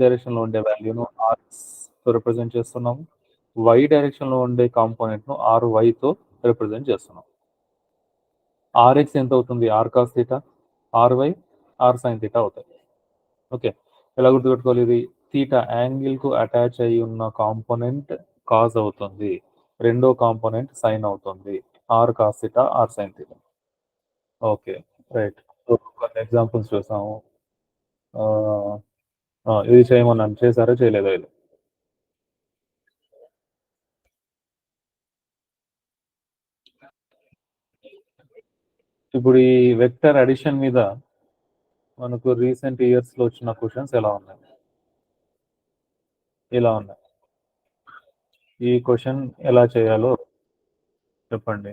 డైరెక్షన్లో ఉండే వాల్యూను ఆర్తో రిప్రజెంట్ చేస్తున్నాము. వై డైరెక్షన్లో ఉండే కాంపోనెంట్ను ఆర్వైతో రిప్రజెంట్ చేస్తున్నాం. ఆర్ఎక్స్ ఎంత అవుతుంది? R cos theta, R Y R sine theta అవుతాయి. ఓకే, ఎలా గుర్తుపెట్టుకోవాలి? ఇది థీటా యాంగిల్కు అటాచ్ అయి ఉన్న కాంపోనెంట్ కాజ్ అవుతుంది, రెండో కాంపోనెంట్ సైన్ అవుతుంది. R cos theta, R sine theta. Okay, right. So కొన్ని ఎగ్జాంపుల్స్ చూసాము. ఇది చేయమన్నాను, చేశారా చేయలేదా? ఇది ఇప్పుడు ఈ వెక్టర్ అడిషన్ మీద మనకు రీసెంట్ ఇయర్స్లో వచ్చిన క్వశ్చన్స్ ఎలా ఉన్నాయి? ఇలా ఉన్నాయి. ఈ క్వశ్చన్ ఎలా చేయాలో చెప్పండి.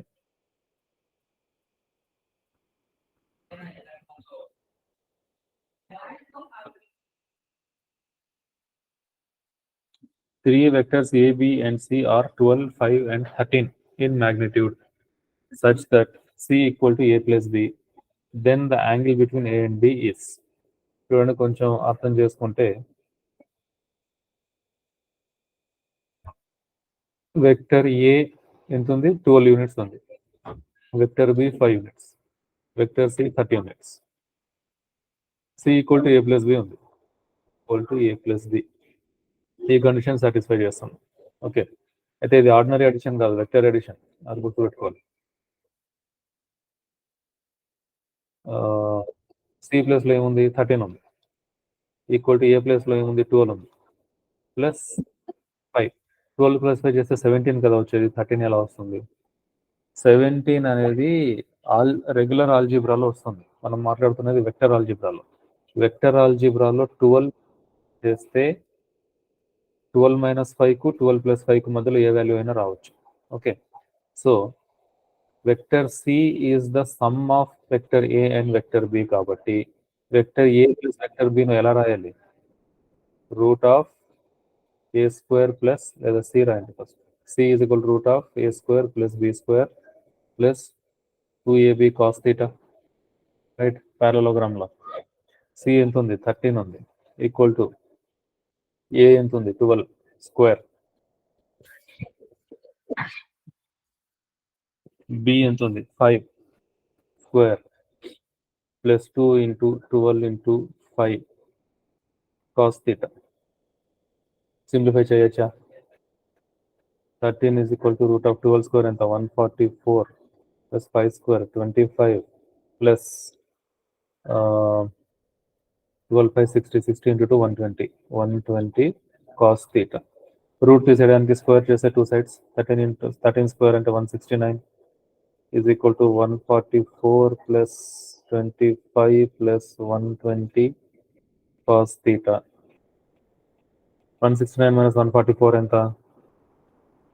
Three vectors A, B, and C are 12, 5, and 13 in magnitude, such that C equal to A plus B. Then the angle between A and B is. చూడండి, కొంచెం అర్థం చేసుకుంటే వెక్టర్ ఏ ఎంత ఉంది? 12 యూనిట్స్ ఉంది. Vector B 5 units, vector C 30 units. C equal to A plus B ఉంది, equal to A plus B. ఈ condition satisfy చేస్తాం. ఓకే, అయితే ఇది ఆర్డినరీ అడిషన్ కాదు, వెక్టర్ అడిషన్, అది గుర్తుపెట్టుకోవాలి. సి ప్లస్లో ఏముంది? 13 ఉంది, ఈక్వల్ టు ఏ ప్లస్లో ఏముంది? 12 ఉంది, ప్లస్ 5. 12 ప్లస్ 5 చేస్తే 17 కదా వచ్చేది, 13 ఎలా వస్తుంది? 17 అనేది రెగ్యులర్ ఆల్జీబ్రాలో వస్తుంది, మనం మాట్లాడుతున్నది వెక్టర్ ఆల్జీబ్రాలో. వెక్టర్ ఆల్జీబ్రాలో 12 చేస్తే 12 మైనస్ 5కు 12 ప్లస్ 5కు మధ్యలో ఏ వాల్యూ అయినా రావచ్చు. Okay, so vector C is the sum of vector A and vector B కాబట్టి వెక్టర్ ఏ ప్లస్ వెక్టర్ బిను ఎలా రాయాలి? Root of A square plus, లేదా సి రాయండి first. C is equal root of A square plus B square plus 2ab cos theta, right? ప్యారలోగ్రామ్లో C ఎంత ఉంది? 13 ఉంది, ఈక్వల్ టు ఏ ఎంత ఉంది? 12 స్క్వేర్, బి ఎంత ఉంది? 5 square plus 2 into 12 into 5 cos theta. Simplify చేయొచ్చా? 13 is equal to root of 12 square ఎంత? 144 plus 5 square 25 plus 12 5 60, 60 into 2 120 cos theta. Root తీసేయడానికి స్క్వేర్ చేస్తే 2 sides, 13 ఇంటూ 13 స్క్వేర్ అంటే 169 is equal to 144 plus 25 plus 120 cos theta. 169 minus 144 ఎంత?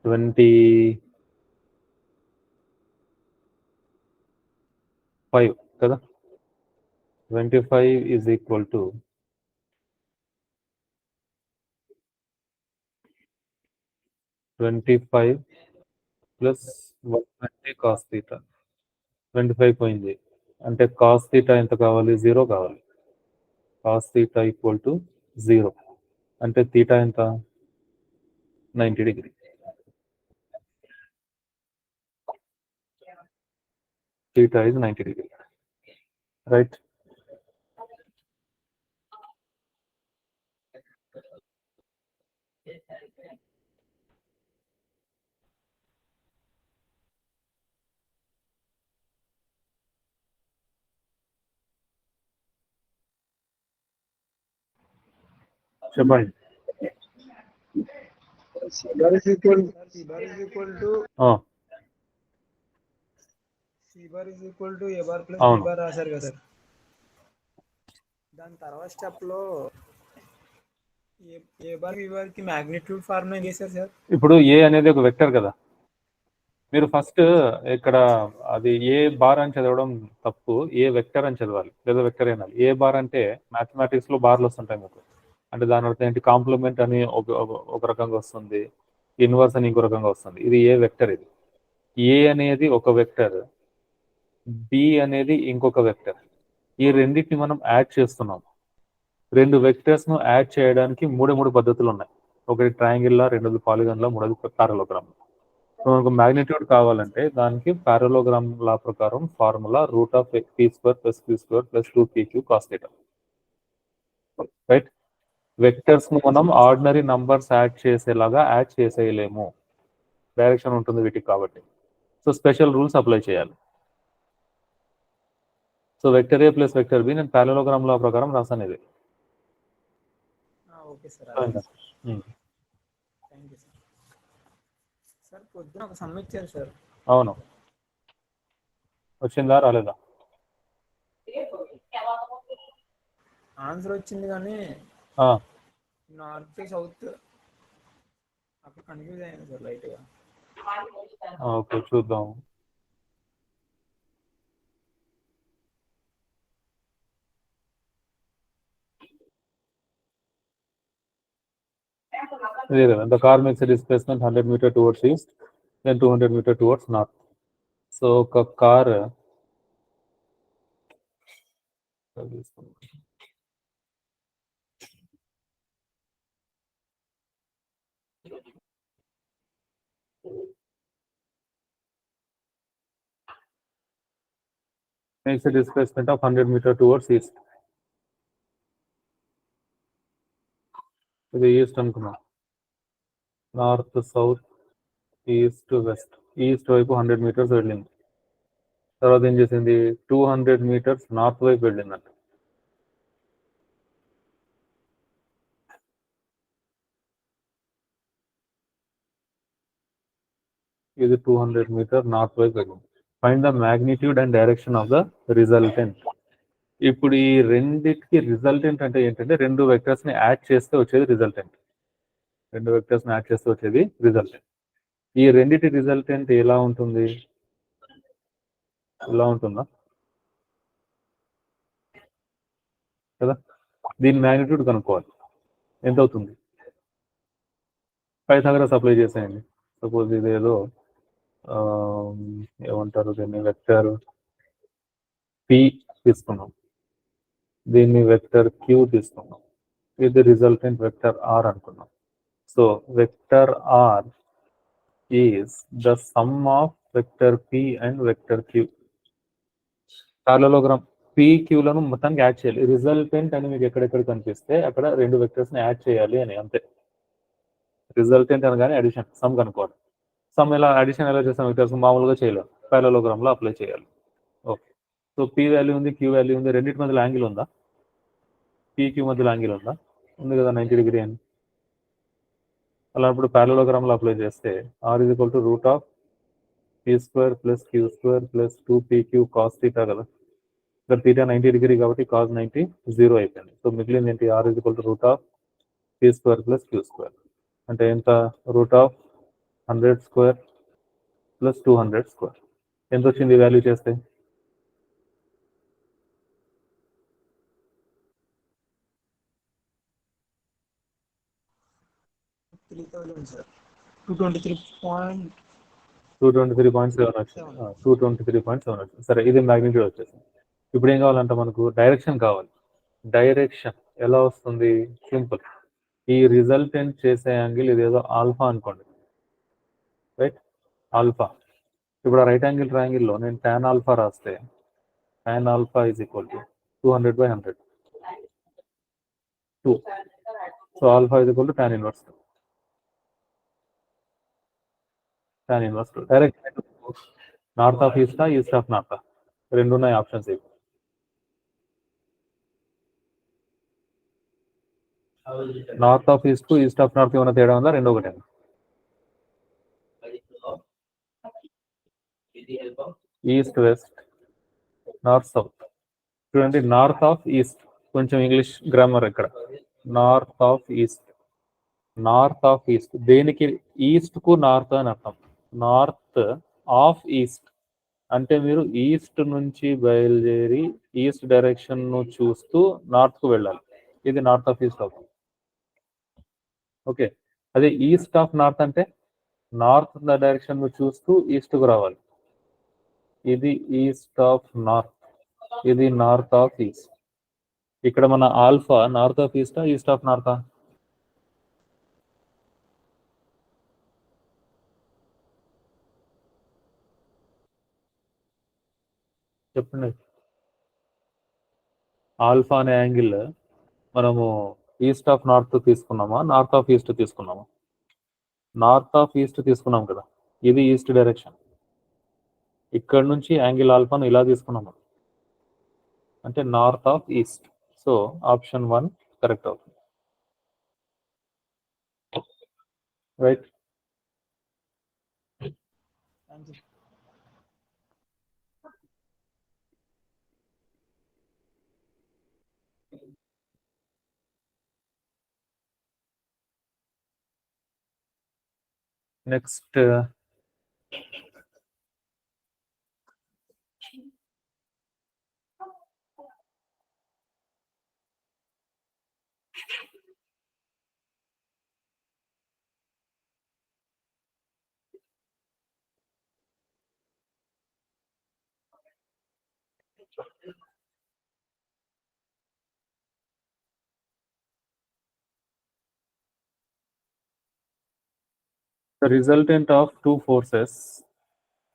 25 కదా. 25 is equal to 25 plus 120 cos theta. 25 పోయింది అంటే cos theta ఎంత కావాలి? 0 కావాలి. కాస్ థీటా ఈక్వల్ టు 0 అంటే థీటా ఎంత? 90 degree. Theta is 90 degree, right? చెప్పండి. C bar is equal to C bar is equal to A bar plus B bar రాశారు కదా సార్. దాని తర్వాత స్టెప్ లో ఏ బార్ బి బార్ కి మాగ్నిట్యూడ్ ఫార్ములా ఏం చేశారు సార్? ఇప్పుడు ఏ అనేది ఒక వెక్టర్ కదా, మీరు ఫస్ట్ ఇక్కడ అది ఏ బార్ అని చదవడం తప్పు, ఏ వెక్టర్ అని చదవాలి, లేదా వెక్టర్ అనాలి. ఏ బార్ అంటే మ్యాథమెటిక్స్ లో బార్లు వస్తుంటాయి మీకు, అంటే దాని అర్థం ఏంటి? కాంప్లిమెంట్ అని ఒక రకంగా వస్తుంది, ఇన్వర్స్ అని ఇంకో రకంగా వస్తుంది. ఇది ఏ వెక్టర్. ఇది ఏ అనేది ఒక వెక్టర్, బి అనేది ఇంకొక వెక్టర్. ఈ రెండింటిని మనం యాడ్ చేస్తున్నాం. రెండు వెక్టర్స్ ను యాడ్ చేయడానికి మూడు పద్ధతులు ఉన్నాయి. ఒకటి ట్రయాంగిల్ లా, రెండోది పాలిగాన్ లా, మూడోది పారలోగ్రామ్. సో మనకు మ్యాగ్నిట్యూడ్ కావాలంటే దానికి పారలోగ్రామ్ లా ప్రకారం formula √p² + q² + 2pq cos θ. Right. Vectors ను మనం ఆర్డినరీ నంబర్స్ యాడ్ చేసేలాగా యాడ్ చేసేయలేము, డైరెక్షన్ ఉంటుంది వీటికి కాబట్టి. సో స్పెషల్ రూల్స్ అప్లై చేయాలి. So vector A plus vector B నేను పారలోగ్రామ్ లా ప్రకారం రాసాను ఇది. Okay sir. Thank you sir. Sir పొద్దున ఒక సమ్ ఇచ్చారు సార్. అవును, వచ్చిందా రాలేదా? ఆన్సర్ వచ్చింది కానీ నార్త్ సౌత్ అక్కడ కన్ఫ్యూజ్ అయ్యాను సార్ లైట్గా. ఓకే చూద్దాం. ఇదే కదా, the car makes a displacement 100 meter towards east, then 200 meter towards north. So ఒక car makes a displacement of 100 meter towards east. ఇది ఈస్ట్ అనుకున్నాం. North, south, east, west. East వైపు 100 meters వెళ్ళింది. తర్వాత ఏం చేసింది, 200 meters నార్త్ వైపు వెళ్ళిందంట. ఇది 200 meters నార్త్ వైపు వెళ్ళింది. Find the magnitude and direction of the resultant. ఇప్పుడు ఈ రెండిటికి రిజల్టెంట్ అంటే ఏంటంటే రెండు వెక్టర్స్ ని యాడ్ చేస్తే వచ్చేది రిజల్టెంట్. రెండు వెక్టర్స్ ని యాడ్ చేస్తే వచ్చేది రిజల్టెంట్. ఈ రెండిటి రిజల్టెంట్ ఎలా ఉంటుంది, ఇలా ఉంటుందా కదా? దీని మ్యాగ్నిట్యూడ్ కనుక్కోవాలి, ఎంత అవుతుంది. పైథాగరస్ అప్లై చేసేయండి. సపోజ్ ఇదేదో ఏమంటారు దీన్ని, వెక్టర్ పి తీసుకున్నాం, దీన్ని వెక్టర్ క్యూ తీసుకున్నాం, ఇది రిజల్టెంట్ వెక్టర్ ఆర్ అనుకున్నాం. So vector R is the sum of vector P and vector Q. Parallelogram P క్యూలను మొత్తానికి యాడ్ చేయాలి. రిజల్టెంట్ అని మీకు ఎక్కడెక్కడ కనిపిస్తే అక్కడ రెండు వెక్టర్స్ ని యాడ్ చేయాలి అని, అంతే. రిజల్టెంట్ అనగానే అడిషన్, సమ్ కనుక్కోవాలి. సమ్ ఎలా అడిషన్ ఎలా చేస్తాం, వెక్టర్స్ మామూలుగా చేయలేం, పారలోగ్రామ్ లో అప్లై చేయాలి. ఓకే. సో పి వాల్యూ ఉంది, క్యూ వాల్యూ ఉంది, రెండింటి మధ్యలో యాంగిల్ ఉందా, పీ క్యూ మధ్యలో యాంగిల్ ఉందా, ఉంది కదా, 90 degree అని. అలాంటప్పుడు పారలోగ్రామ్ లో అప్లై చేస్తే r = √p² + q² + 2pq cos θ కదా. ఇక్కడ θ 90 degree కాబట్టి cos 90 0 అయిపోయింది. సో మిగిలింది ఏంటి, r = √p² + q². అంటే ఎంత, √100² + 200². ఎంత వచ్చింది వాల్యూ చేస్తే? 3000 సార్. 223.7 వచ్చింది. 223.7 వచ్చింది. సరే, ఇది మ్యాగ్నిట్యూడ్ వచ్చేసింది. ఇప్పుడు ఏం కావాలంటే మనకు డైరెక్షన్ కావాలి. డైరెక్షన్ ఎలా వస్తుంది, సింపుల్. ఈ రిజల్టెంట్ చేసే యాంగిల్ ఇదేదో ఆల్ఫా అనుకోండి, రైట్, ఆల్ఫా. ఇప్పుడు ఆ రైట్ యాంగిల్ ట్రయాంగిల్లో నేను tan ఆల్ఫా రాస్తే tan alpha = 200/100, 2. So alpha = tan inverse. Direct north of ఈస్టా, ఈస్ట్ ఆఫ్ నార్త్, రెండు ఉన్నాయి ఆప్షన్స్. ఇవి నార్త్ ఆఫ్ ఈస్ట్ కు ఈస్ట్ ఆఫ్ నార్త్ ఏమైనా తేడా ఉందా, రెండు ఒకటే? East west, north south. చూడండి, నార్త్ ఆఫ్ ఈస్ట్, కొంచెం ఇంగ్లీష్ గ్రామర్ ఇక్కడ. North of east, north of east దేనికి, ఈస్ట్ కు నార్త్ అని అర్థం. నార్త్ ఆఫ్ ఈస్ట్ అంటే మీరు ఈస్ట్ నుంచి బయలుదేరి ఈస్ట్ డైరెక్షన్ ను చూస్తూ నార్త్ కు వెళ్ళాలి. ఇది నార్త్ ఆఫ్ ఈస్ట్ అవుతుంది. ఓకే. అదే ఈస్ట్ ఆఫ్ నార్త్ అంటే నార్త్ డైరెక్షన్ ను చూస్తూ ఈస్ట్ కు రావాలి. ఇది ఈస్ట్ ఆఫ్ నార్త్, ఇది నార్త్ ఆఫ్ ఈస్ట్. ఇక్కడ మన ఆల్ఫా నార్త్ ఆఫ్ ఈస్టా, ఈస్ట్ ఆఫ్ నార్తా? చెప్పండి. ఆల్ఫా అనే యాంగిల్ మనము ఈస్ట్ ఆఫ్ నార్త్ తీసుకున్నామా, నార్త్ ఆఫ్ ఈస్ట్ తీసుకున్నామా? నార్త్ ఆఫ్ ఈస్ట్ తీసుకున్నాం కదా, ఇది ఈస్ట్ డైరెక్షన్. ఇక్కడ నుంచి యాంగిల్ ఆల్ఫాను ఇలా తీసుకున్నాము అంటే north of east. So option 1 correct అవుతుంది, right? Thank you. Next the resultant of two forces,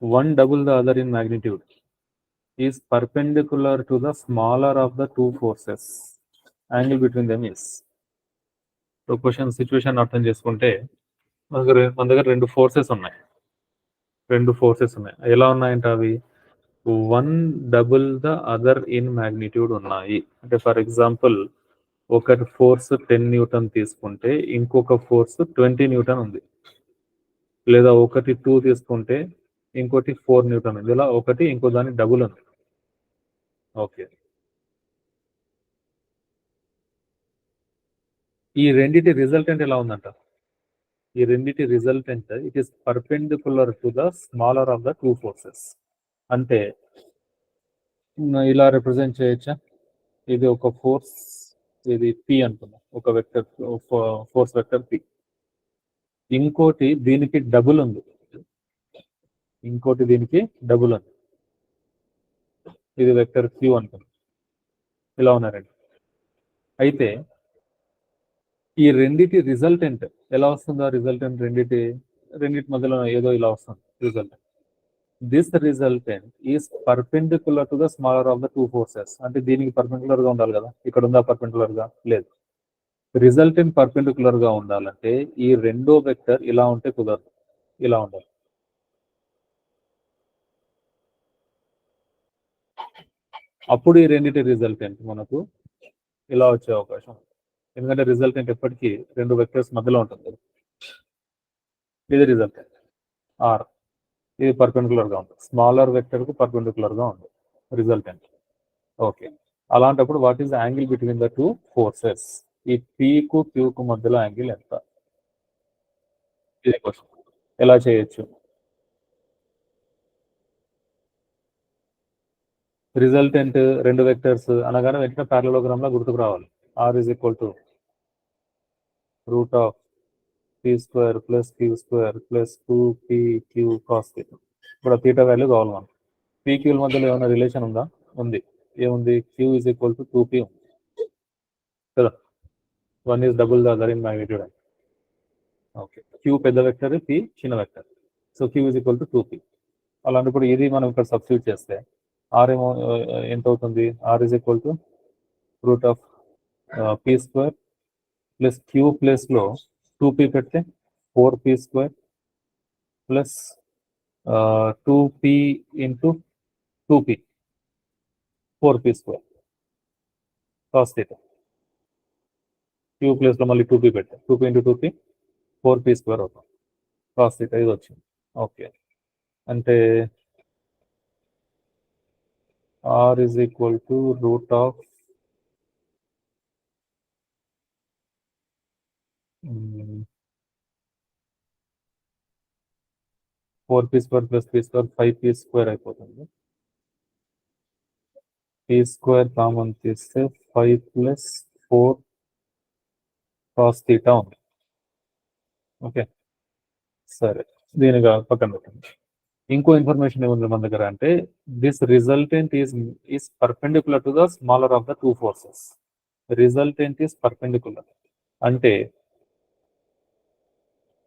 one double the other in magnitude, is perpendicular to the smaller of the two forces. Angle between them is. So question situation అర్థం చేసుకుంటే మన దగ్గర రెండు forces ఉన్నాయి. ఎలా ఉన్నాయంటే అవి 1 double the other in magnitude ఉన్నాయి. అంటే ఫర్ ఎగ్జాంపుల్ ఒకటి ఫోర్స్ 10 న్యూటన్ తీసుకుంటే ఇంకొక ఫోర్స్ 20 న్యూటన్ ఉంది, లేదా ఒకటి 2 తీసుకుంటే ఇంకోటి 4 న్యూటన్ ఉంది, ఇలా ఒకటి ఇంకో దాని డబుల్ ఉంది. ఓకే, ఈ రెండిటి రిజల్టెంట్ ఎలా ఉందంట? ఈ రెండిటి resultant it is perpendicular to the smaller of the two forces. అంటే ఇలా రిప్రజెంట్ చేయొచ్చా? ఇది ఒక ఫోర్స్, ఇది పి అనుకున్నాం, ఒక వెక్టర్ ఫోర్స్ వెక్టర్ పి. ఇంకోటి దీనికి డబుల్ ఉంది, ఇది వెక్టర్ క్యూ అనుకున్నాం. ఇలా ఉన్నారండి. అయితే ఈ రెండిటి రిజల్టెంట్ ఎలా వస్తుందో, రిజల్టెంట్ రెండిటి మధ్యలో ఏదో ఇలా వస్తుంది resultant. This resultant is perpendicular to the smaller of the two forces. అంటే దీనికి పర్పెండికులర్ గా ఉండాలి కదా, ఇక్కడ ఉందా పర్పెండికులర్ గా? లేదు. రిజల్టెంట్ పర్పెండికులర్ గా ఉండాలంటే ఈ రెండో వెక్టర్ ఇలా ఉంటే కుదరదు, ఇలా ఉండాలి. అప్పుడు ఈ రెండిటి రిజల్టెంట్ మనకు ఇలా వచ్చే అవకాశం, ఎందుకంటే రిజల్టెంట్ ఎప్పటికీ రెండు వెక్టర్స్ మధ్యలో ఉంటుంది. ఇది రిజల్టెంట్ ఆర్, ఇది పర్పెండికులర్ గా ఉంది, స్మాలర్ వెక్టర్ కు పర్పెండికులర్ గా ఉంది రిజల్టెంట్. ఓకే, అలాంటప్పుడు what is the angle between the two forces? ఈ పి కు క్యూ కు మధ్యలో యాంగిల్ ఎంత? ఇది క్వశ్చన్. ఎలా చేయొచ్చు? రిజల్టెంట్ రెండు వెక్టర్స్ అనగానే వెంటనే ప్యారలలోగ్రామ్ లో గుర్తుకు రావాలి. R is equal to root of P square plus Q square plus 2pq cos theta. ఇప్పుడు థీటా వాల్యూ కావాలి మనం. పీక్యూల మధ్యలో ఏమైనా రిలేషన్ ఉందా? ఉంది. ఏముంది? Queue is equal to 2p ఉంది కదా. 1 is double the other in magnitude. Okay, Q పెద్ద వెక్టర్, పి చిన్న vector. So Q is equal to 2p. అలాంటప్పుడు ఇది మనం ఇక్కడ సబ్స్టిట్యూట్ చేస్తే ఆర్ ఏమో ఎంత అవుతుంది? R is equal to root of P square plus Q plus లో 2p పెడితే 4p square plus 2p into 2p 4p square cos theta. Q plus లో మళ్ళీ 2p పెడితే 2p into 2p 4p square అవుతుంది cos theta. ఇది వచ్చింది. Okay, అంటే R is equal to root of 4p square plus p square 5p square అయిపోతుంది. p square common తీస్తే 5 ప్లస్ 4 కాస్ థీటా ఉంది. ఓకే, సరే, దీనిగా పక్కన పెట్టండి. ఇంకో ఇన్ఫర్మేషన్ ఏముంది మన దగ్గర అంటే this resultant is perpendicular to the smaller of the two forces. Resultant is perpendicular అంటే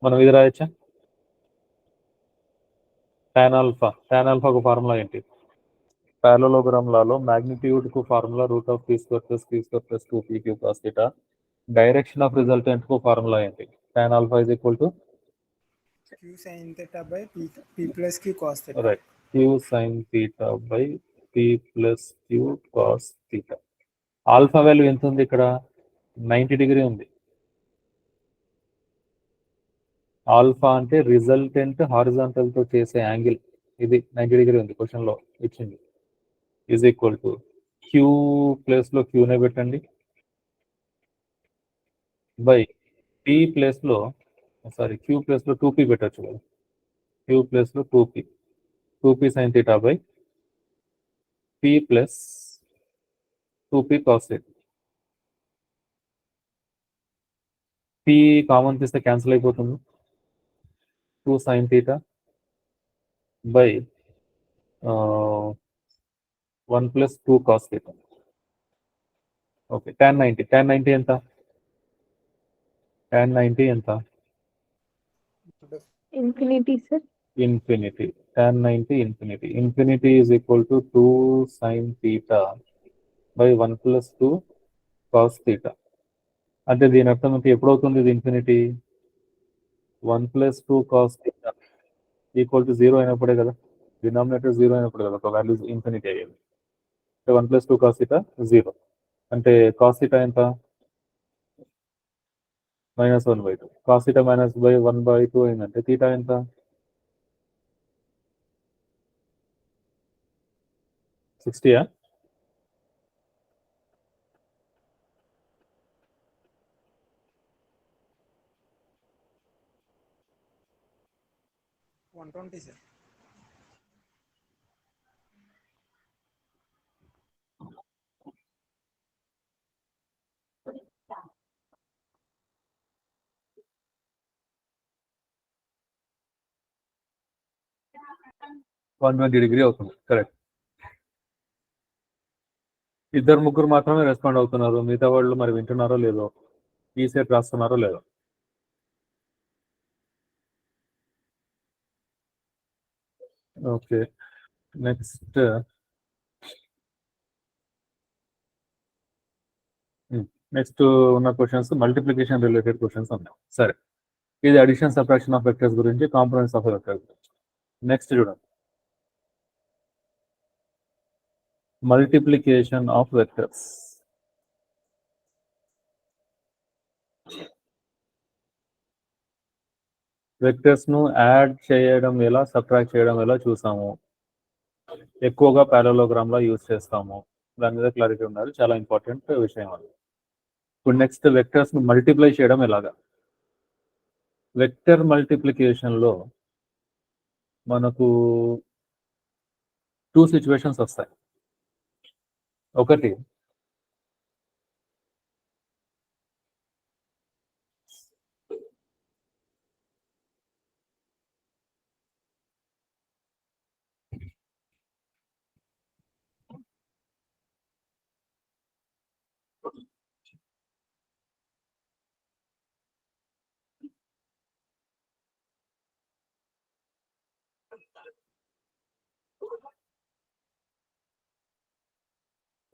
మనం ఇది రాయొచ్చా? tan ఆల్ఫా ఒక ఫార్ములా ఏంటి? పారలోగ్రామ్ లాలో మ్యాగ్నిట్యూడ్ కు formula √p² + 2p³ cos θ. Direction of resultant కు ఫార్ములా ఏంటి? tan alpha = Q sin theta by P plus Q cos theta. Right, q sin θ by p plus q cos θ. Alpha value ఎంత ఉంది ఇక్కడ? 90 degree ఉంది. Alpha అంటే resultant horizontal తో చేసే angle, ఇది 90 డిగ్రీ ఉంది, క్వశ్చన్ లో ఇచ్చింది. Is equal to Q place లో క్యూనే పెట్టండి బై పీ ప్లేస్ లో క్యూ ప్లేస్ లో 2p పెట్టచ్చు కదా, క్యూ ప్లేస్ లో 2p sin θ by p plus 2p cos θ. p common తీస్తే క్యాన్సిల్ అయిపోతుంది. 2 sin θ by 1 plus 2 cos θ. Okay, tan 90 ఎంత? tan 90 ఎంత? Infinity, sir. Infinity. Tan 90 infinity. Infinity is equal to 2 sin theta by 1 plus 2 cos theta. అంటే దీని అర్థం అంటే ఎప్పుడవుతుంది ఇది infinity? 1 plus 2 cos theta equal to 0 అయినప్పుడే కదా, డినామినేటర్ 0 అయినప్పుడు కదా ఒక వాల్యూ ఇన్ఫినిటీ అయ్యేది. 1 plus 2 cos theta 0 అంటే cos theta ఎంత? -1/2. cos theta -1/2 అయిందంటే theta ఎంత? 60. 120, sir. డిగ్రీ అవుతుంది. కరెక్ట్. ఇద్దరు ముగ్గురు మాత్రమే రెస్పాండ్ అవుతున్నారు, మిగతా వాళ్ళు మరి వింటున్నారో లేదో, ఈసెట్ రాస్తున్నారో లేదో. ఓకే, నెక్స్ట్ ఉన్న క్వశ్చన్స్ మల్టిప్లికేషన్ రిలేటెడ్ క్వశ్చన్స్ ఉన్నాయి. సరే, ఇది అడిషన్ సబ్ట్రాక్షన్ ఆఫ్ వెక్టర్స్ గురించి, కాంపోనెంట్స్ ఆఫ్ వెక్టర్స్ గురించి. నెక్స్ట్ చూడండి, మల్టిప్లికేషన్ ఆఫ్ వెక్టర్స్. వెక్టర్స్ ను యాడ్ చేయడం ఎలా, సబ్ట్రాక్ట్ చేయడం ఎలా చూసాము. ఎక్కువగా పారలోగ్రామ్ లో యూజ్ చేస్తాము, దాని మీద క్లారిటీ ఉండాలి, చాలా ఇంపార్టెంట్ విషయం అది. ఇప్పుడు నెక్స్ట్ వెక్టర్స్ ను మల్టిప్లై చేయడం ఎలాగా. వెక్టర్ మల్టిప్లికేషన్ లో మనకు 2 సిచ్యువేషన్స్ వస్తాయి.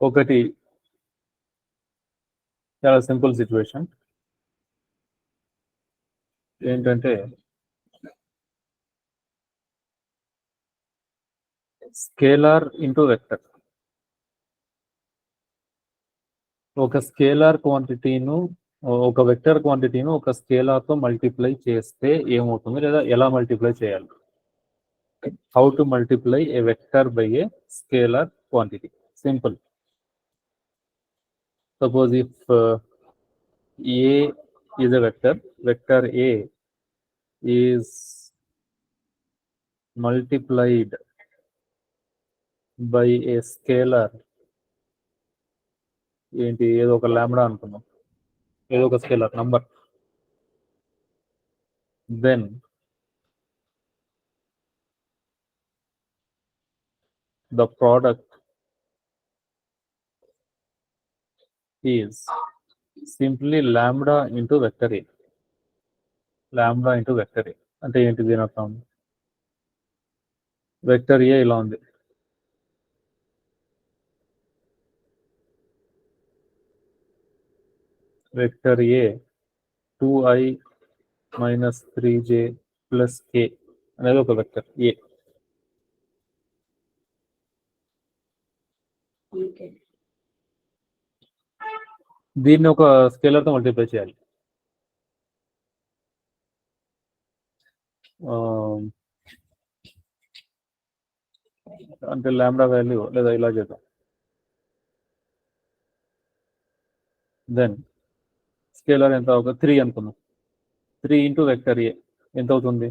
ఒకటి చాలా సింపుల్ సిచ్యువేషన్ ఏంటంటే, స్కేలార్ ఇంటూ వెక్టర్. ఒక స్కేలార్ క్వాంటిటీను, ఒక వెక్టర్ క్వాంటిటీను ఒక స్కేలార్ తో మల్టిప్లై చేస్తే ఏమవుతుంది, లేదా ఎలా మల్టిప్లై చేయాలి. How to multiply A vector by A scalar quantity. Simple. Suppose if A is a vector A is multiplied by a scalar, ఏంటి ఏదో ఒక లాంబ్డా అనుకున్నాం, ఏదో ఒక scalar number, then the product is simply lambda into vector A. Lambda into vector A అంటే ఏంటి దీని అర్థం? వెక్టర్ ఏ ఇలా ఉంది, vector A 2i minus 3j plus k అనేది ఒక వెక్టర్ ఏ. దీన్ని ఒక స్కేలర్తో మల్టిప్లై చేయాలి. అంటే లాంబ్డా వాల్యూ లేదా ఇలా చేద్దాం. దెన్ స్కేలర్ ఎంత? ఒక 3 అనుకుందాం. 3 ఇంటూ వెక్టర్ ఏ ఎంత అవుతుంది?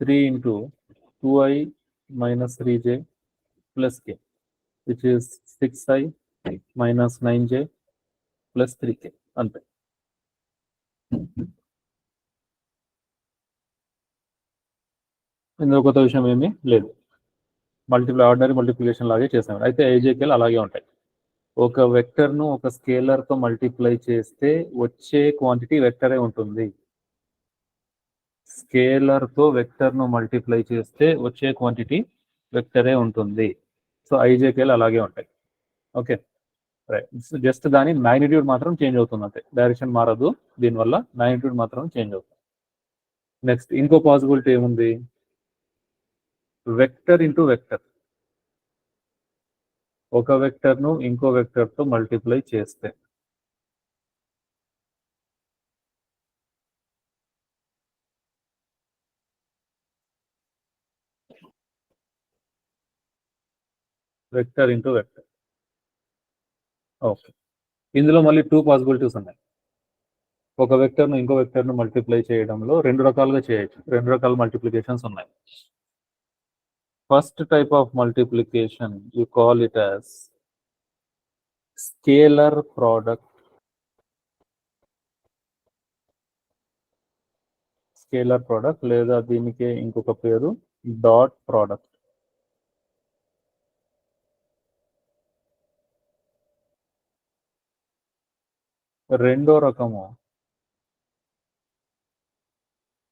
3 into 2i minus 3j plus k which is 6i minus 9j plus 3k అంతే. ఇందులో కొత్త విషయం ఏమీ లేదు, ఆర్డినరీ మల్టిప్లికేషన్ లాగే చేసాం. అయితే ఐజేకేలు అలాగే ఉంటాయి. ఒక వెక్టర్ను ఒక స్కేలర్తో మల్టిప్లై చేస్తే వచ్చే క్వాంటిటీ వెక్టరే ఉంటుంది. స్కేలర్తో వెక్టర్ను మల్టిప్లై చేస్తే వచ్చే క్వాంటిటీ వెక్టరే ఉంటుంది. సో ఐజేకేలు అలాగే ఉంటాయి. Okay right. జస్ట్ దాని మ్యాగ్నిట్యూడ్ మాత్రం చేంజ్ అవుతుంది అంతే, డైరెక్షన్ మారదు, దీనివల్ల మ్యాగ్నిట్యూడ్ మాత్రం చేంజ్ అవుతుంది. నెక్స్ట్ ఇంకో పాసిబిలిటీ ఏముంది? Vector into vector. ఒక వెక్టర్ను ఇంకో వెక్టర్తో మల్టిప్లై చేస్తే వెక్టర్ ఇంటూ వెక్టర్. ఓకే, ఇందులో మళ్ళీ 2 పాసిబిలిటీస్ ఉన్నాయి. ఒక వెక్టర్ను ఇంకో వెక్టర్ను మల్టిప్లై చేయడంలో 2 రకాలుగా చేయొచ్చు, 2 రకాల మల్టిప్లికేషన్స్ ఉన్నాయి. First type of multiplication you call it as scalar product. Scalar product లేదా దీనికి ఇంకొక పేరు డాట్ ప్రోడక్ట్. రెండో రకము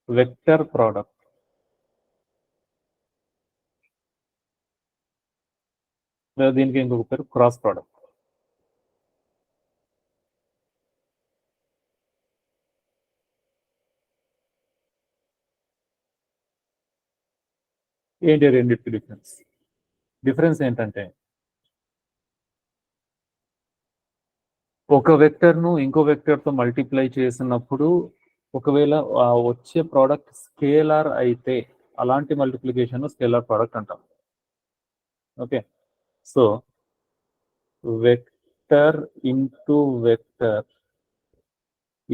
వెక్టర్ ప్రోడక్ట్. లేదా దీనికి ఇంకొక పేరు క్రాస్ ప్రోడక్ట్. ఏంటి రెండింటికి డిఫరెన్స్? డిఫరెన్స్ ఏంటంటే ఒక వెక్టర్ను ఇంకో వెక్టర్తో మల్టిప్లై చేసినప్పుడు ఒకవేళ వచ్చే ప్రోడక్ట్ స్కేలార్ అయితే అలాంటి మల్టిప్లికేషన్ స్కేలార్ ప్రోడక్ట్ అంటాం. Okay, so vector into vector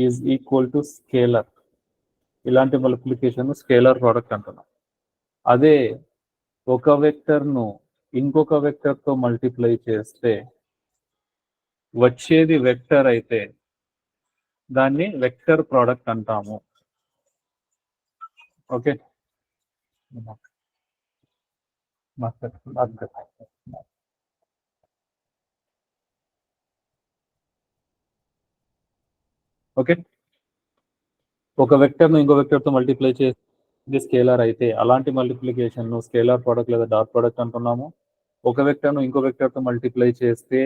is equal to scalar. ఇలాంటి మల్టిప్లికేషన్ స్కేలార్ ప్రోడక్ట్ అంటున్నాం. అదే ఒక వెక్టర్ను ఇంకొక వెక్టర్తో మల్టిప్లై చేస్తే వచ్చేది వెక్టర్ అయితే దాన్ని వెక్టర్ ప్రోడక్ట్ అంటాము. ఓకే, ఓకే, ఒక వెక్టర్ను ఇంకో వెక్టర్తో మల్టిప్లై చేసి స్కేలార్ అయితే అలాంటి మల్టిప్లికేషన్ స్కేలార్ ప్రోడక్ట్ లేదా డాట్ ప్రోడక్ట్ అంటున్నాము. ఒక వెక్టర్ను ఇంకో వెక్టర్తో మల్టిప్లై చేస్తే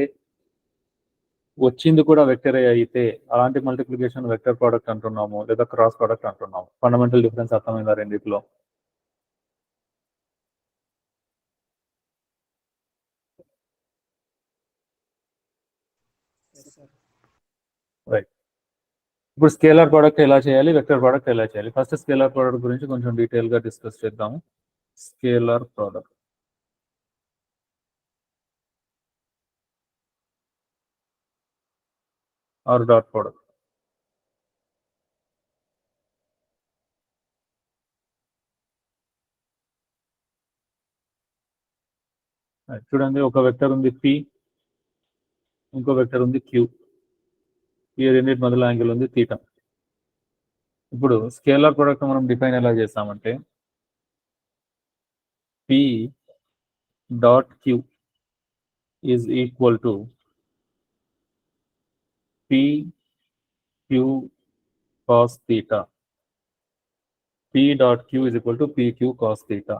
వచ్చింది కూడా వెక్టరే అయితే అలాంటి మల్టిప్లికేషన్ వెక్టర్ ప్రోడక్ట్ అంటున్నాము లేదా క్రాస్ ప్రోడక్ట్ అంటున్నాము. ఫండమెంటల్ డిఫరెన్స్ అర్థమైందా రెండిట్లో? రైట్. ఇప్పుడు స్కేలార్ ప్రోడక్ట్ ఎలా చేయాలి, వెక్టర్ ప్రోడక్ట్ ఎలా చేయాలి? ఫస్ట్ స్కేలార్ ప్రోడక్ట్ గురించి కొంచెం డీటెయిల్గా డిస్కస్ చేద్దాము. Scalar product or dot product. చూడండి, ఒక వెక్టర్ ఉంది P, ఇంకో వెక్టర్ ఉంది Q. ఈ రెండింటి మధ్యలో యాంగిల్ ఉంది θ. ఇప్పుడు స్కేలార్ ప్రోడక్ట్ మనం డిఫైన్ ఎలా చేస్తామంటే P dot Q is equal to PQ cos theta. P dot Q is equal to PQ cos theta.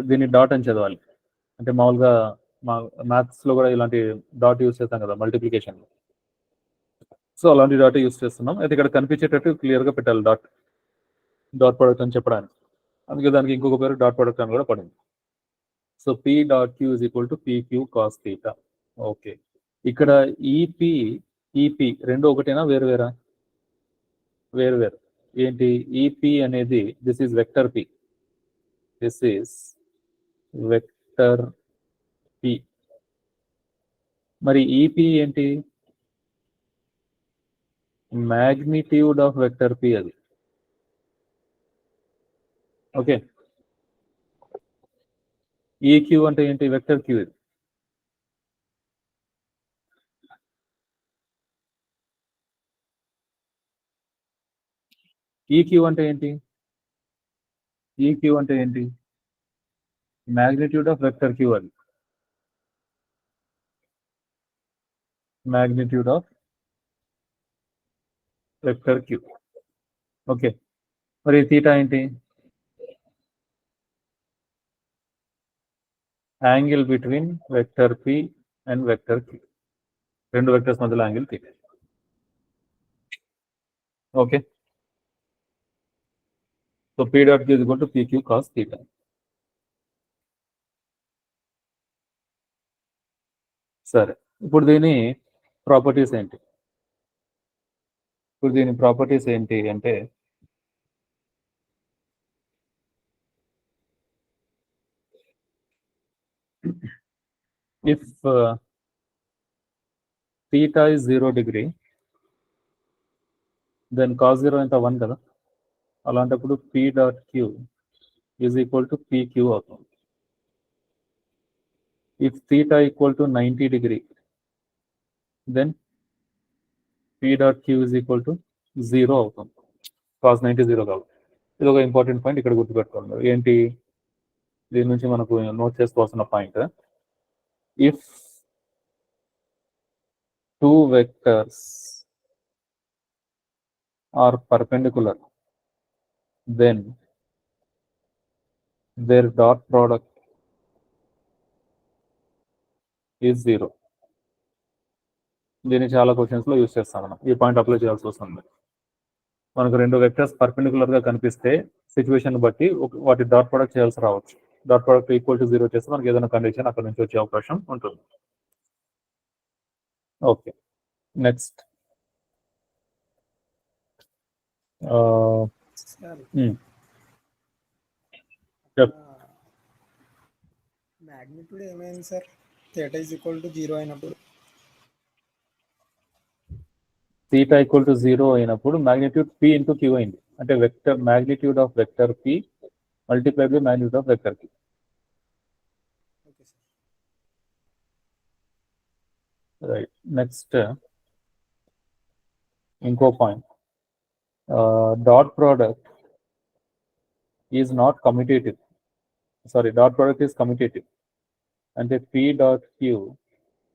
దీన్ని డాట్ అని చదవాలి. అంటే మామూలుగా మ్యాథ్స్లో కూడా ఇలాంటి డాట్ యూస్ చేస్తాం కదా మల్టిప్లికేషన్. సో అలాంటి డాట్ యూస్ చేస్తున్నాం. అయితే ఇక్కడ కనిపించేటట్టు క్లియర్గా పెట్టాలి డాట్ ప్రొడక్ట్ అని చెప్పడానికి. అందుకే దానికి ఇంకొక పేరు డాట్ ప్రొడక్ట్ అని కూడా పడింది. So P dot Q is equal to PQ cos theta. Okay, ఇక్కడ ఈపీ రెండు ఒకటేనా వేరు వేరు. ఏంటి ఈపీ అనేది this is vector P. This is vector P. మరి ఈపీ ఏంటి? మ్యాగ్నిట్యూడ్ ఆఫ్ వెక్టర్ పి అది. ఓకే, ఈక్యూ అంటే ఏంటి? వెక్టర్ క్యూ ఇది. ఈక్యూ అంటే ఏంటి? ఈక్యూ అంటే ఏంటి? మ్యాగ్నిట్యూడ్ ఆఫ్ వెక్టర్ క్యూ అది. Magnitude of vector Q. Okay, మరి తీటా ఏంటి? Angle between vector P and vector Q. రెండు వెక్టర్స్ మధ్యలో angle theta. Okay, so P dot Q is equal to PQ cos theta. సరే, ఇప్పుడు దీని properties ఏంటి? అంటే if theta is 0 degree, then cos 0 ఎంత 1 కదా. అలాంటప్పుడు P dot Q is equal to PQ అవుతుంది. If theta equal to 90 degree, then P dot Q is equal to 0 అవుతుంది. cos 90 0 కావాలి. ఇది ఒక ఇంపార్టెంట్ పాయింట్ ఇక్కడ గుర్తుపెట్టుకోండి. ఏంటి దీని నుంచి మనకు నోట్ చేసుకోవాల్సిన point, if two vectors are perpendicular, then their dot product is 0. దీన్ని చాలా క్వశ్చన్స్ లో యూస్ చేస్తాం మనం. ఈ పాయింట్ అప్లై చేయాల్సి వస్తుంది. మనకు రెండు వెక్టర్స్ పర్పెండికులర్ గా కనిపిస్తే సిచ్యువేషన్ బట్టి వాటి డాట్ ప్రొడక్ట్ చేయాల్సి రావచ్చు. డాట్ ప్రొడక్ట్ ఈక్వల్ టు 0 చేస్తే మనకి ఏదైనా కండిషన్ అక్కడ నుంచి వచ్చే అవకాశం ఉంటుంది. ఓకే, నెక్స్ట్ మ్యాగ్నిట్యూడ్ ఏమైంది sir? Theta is equal to 0 అయినప్పుడు theta equal to 0 అయినప్పుడు magnitude P into Q అయింది. అంటే vector magnitude of vector P multiplied by magnitude of vector Q. Okay sir. Right, next ఇంకో point, dot product is not commutative. Sorry, dot product is commutative. అంటే P dot Q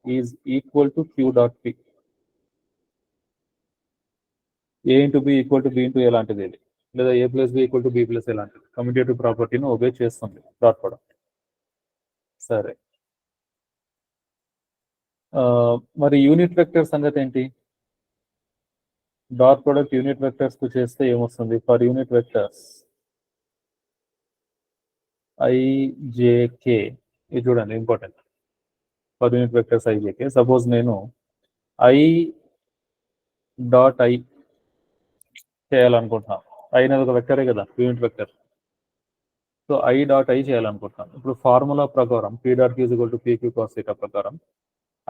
is equal to Q dot P. A into B equal to B into A లాంటిది, లేదా A plus B equal to B plus A లాంటిది commutative ప్రాపర్టీని obey చేస్తుంది dot product. సరే, మరి unit vector సంగతి ఏంటి? Dot product unit vectors కు చేస్తే ఏమొస్తుంది? ఫర్ యూనిట్ వెక్టర్స్ IJK, ఇది చూడండి important. For unit vectors IJK, suppose నేను I డాట్ I చేయాలనుకుంటున్నాను. I అనేది ఒక వెక్టరే కదా, unit vector. So I dot I చేయాలనుకుంటున్నాను. ఇప్పుడు ఫార్ములా ప్రకారం P dot Q is equal to PQ cos theta ప్రకారం